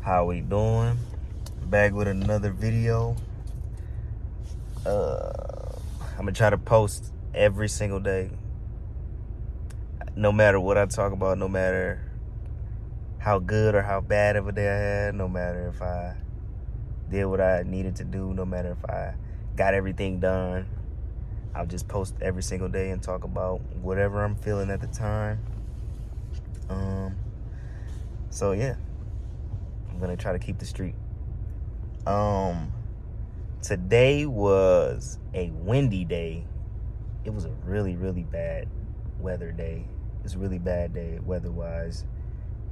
How we doing? Back with another video. I'm gonna try to post every single day. No matter what I talk about, no matter how good or how bad of a day I had, no matter if I did what I needed to do, no matter if I got everything done, I'll just post every single day and talk about whatever I'm feeling at the time. So yeah, I'm gonna try to keep the streak. Today was a windy day. It was a really, really bad weather day. It's a really bad day weather-wise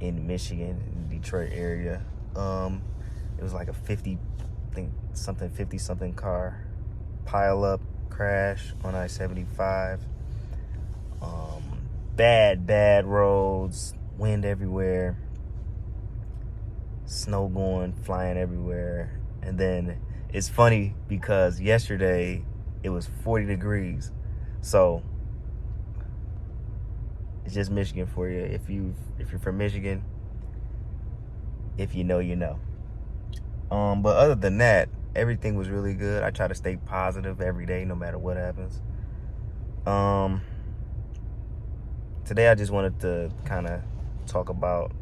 in Michigan, in the Detroit area. It was like a 50-something car pile-up crash on I-75. Bad roads, wind everywhere, snow flying everywhere. And then it's funny because yesterday it was 40 degrees. So it's just Michigan for you. If you're from Michigan, if you know, you know. But other than that, everything was really good. I try to stay positive every day, no matter what happens. Today I just wanted to kind of talk about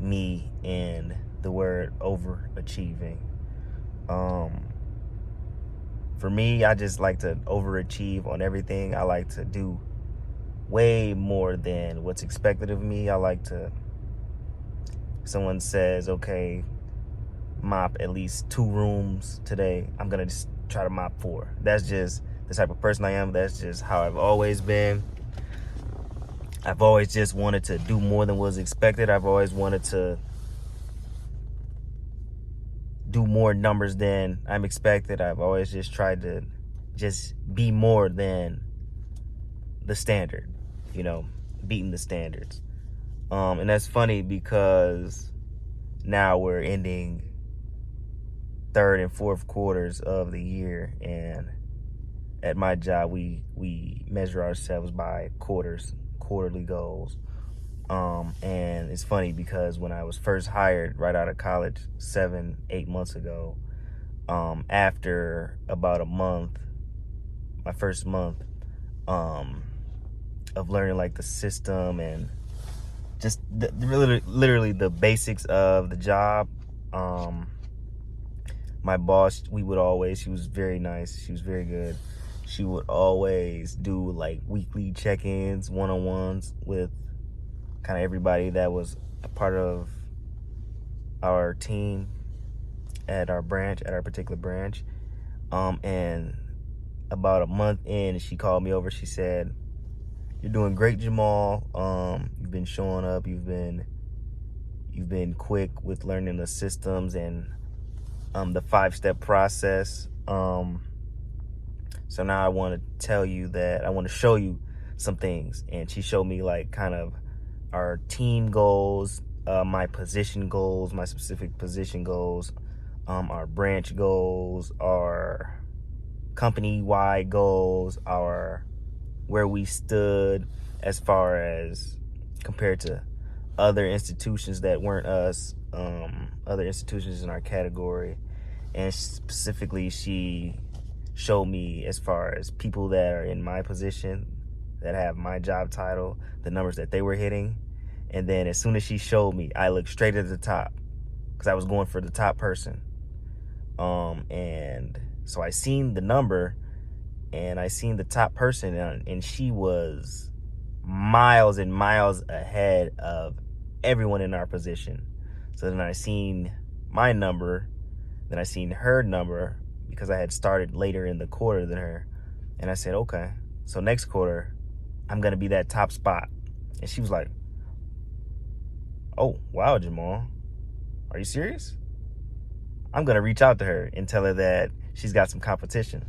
me and the word overachieving. For me, I just like to overachieve on everything. I like to do way more than what's expected of me. I like to, someone says, okay, mop at least 2 rooms today, I'm gonna just try to mop 4. That's just the type of person I am. That's just how I've always been. I've always just wanted to do more than was expected. I've always wanted to do more numbers than I'm expected. I've always just tried to just be more than the standard, beating the standards. And that's funny because now we're ending 3rd and 4th quarters of the year, and at my job we measure ourselves by quarterly goals. And it's funny because when I was first hired right out of college 7-8 months ago, after about a month, my first month of learning like the system and just literally the basics of the job, my boss, she was very nice, she was very good. She would always do like weekly check-ins, one-on-ones with kind of everybody that was a part of our team at our particular branch. And about a month in, she called me over. She said, "You're doing great, Jamal. You've been showing up. You've been quick with learning the systems and the 5-step process. So now I want to tell you that I want to show you some things." And she showed me like kind of our team goals, my position goals, my specific position goals, our branch goals, our company-wide goals, our where we stood as far as compared to other institutions that weren't us, other institutions in our category. And specifically, she showed me as far as people that are in my position, that have my job title, the numbers that they were hitting. And then as soon as she showed me, I looked straight at the top because I was going for the top person. And so I seen the number and I seen the top person, and she was miles and miles ahead of everyone in our position. So then I seen my number, then I seen her number because I had started later in the quarter than her. And I said, okay, so next quarter, I'm going to be that top spot. And she was like, "Oh, wow, Jamal, are you serious?" I'm going to reach out to her and tell her that she's got some competition.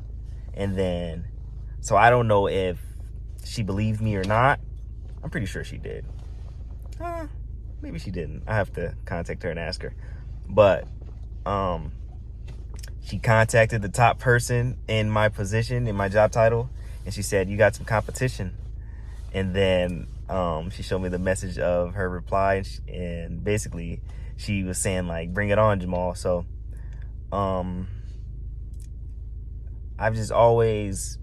And then, so I don't know if she believed me or not. I'm pretty sure she did. Maybe she didn't. I have to contact her and ask her. But she contacted the top person in my position, in my job title, and she said, "You got some competition." And then She showed me the message of her reply, and basically she was saying like, bring it on, Jamal. So I've just always,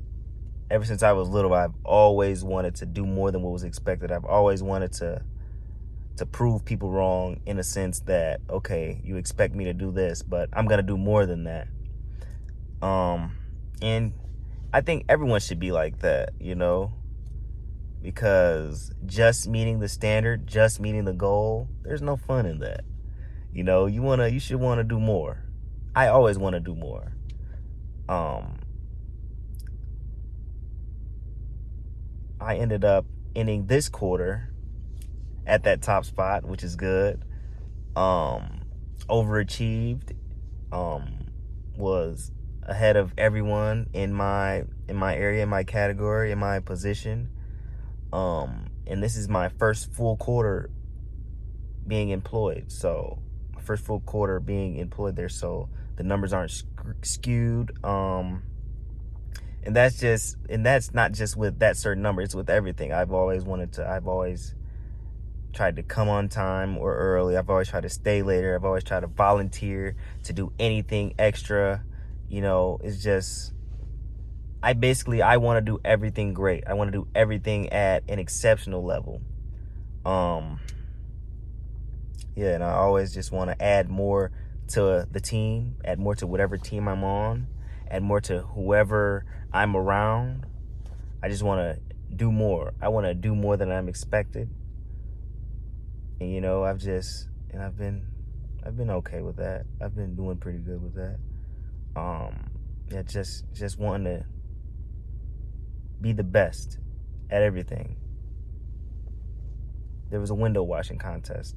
ever since I was little, I've always wanted to do more than what was expected. I've always wanted to prove people wrong, in a sense that, okay, you expect me to do this, but I'm gonna do more than that. And I think everyone should be like that, you know, because just meeting the standard, just meeting the goal, there's no fun in that. You know, you should want to do more. I always want to do more. I ended up ending this quarter at that top spot, which is good. Overachieved. Was ahead of everyone in my area, in my category, in my position. And this is my first full quarter being employed. So my first full quarter being employed there, so the numbers aren't skewed. And that's not just with that certain number, it's with everything. I've always tried to come on time or early. I've always tried to stay later. I've always tried to volunteer to do anything extra. You know, it's just, I want to do everything great. I want to do everything at an exceptional level. Yeah, and I always just want to add more to the team, add more to whatever team I'm on, add more to whoever I'm around. I just want to do more. I want to do more than I'm expected. And you know, I've been okay with that. I've been doing pretty good with that. Yeah, just wanting to be the best at everything. There was a window washing contest.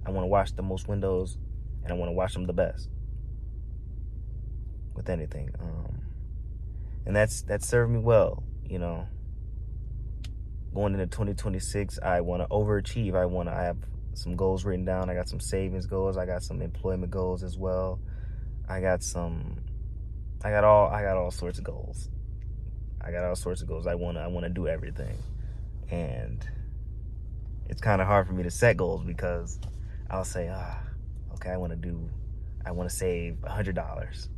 I want to wash the most windows, and I want to wash them the best with anything. And that served me well, you know. Going into 2026, I want to overachieve. I have some goals written down. I got some savings goals. I got some employment goals as well. I got all sorts of goals. I want to do everything. And it's kind of hard for me to set goals, because I'll say, okay, I want to save $100.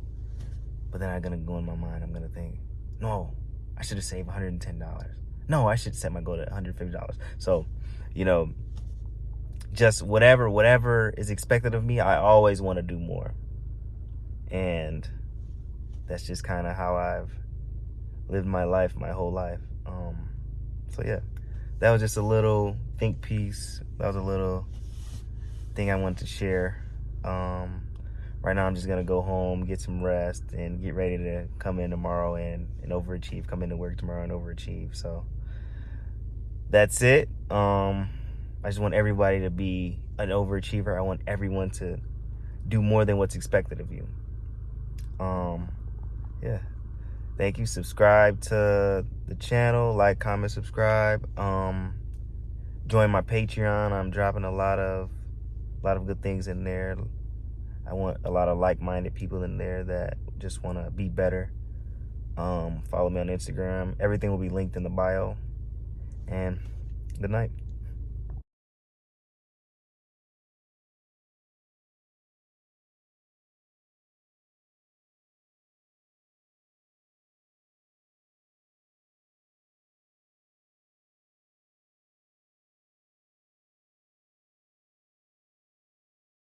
But then I'm going to go in my mind, I'm going to think, no, I should have saved $110. No, I should set my goal at $150. So, you know, just whatever is expected of me, I always want to do more. And that's just kind of how I've lived my life, my whole life. So yeah, that was just a little think piece. That was a little thing I wanted to share. Right now I'm just gonna go home, get some rest, and get ready to come in tomorrow and overachieve. Come into work tomorrow and overachieve. So that's it. I just want everybody to be an overachiever. I want everyone to do more than what's expected of you. Yeah. Thank you. Subscribe to the channel, like, comment, subscribe. Join my Patreon. I'm dropping a lot of good things in there. I want a lot of like-minded people in there that just want to be better. Follow me on Instagram. Everything will be linked in the bio. And good night.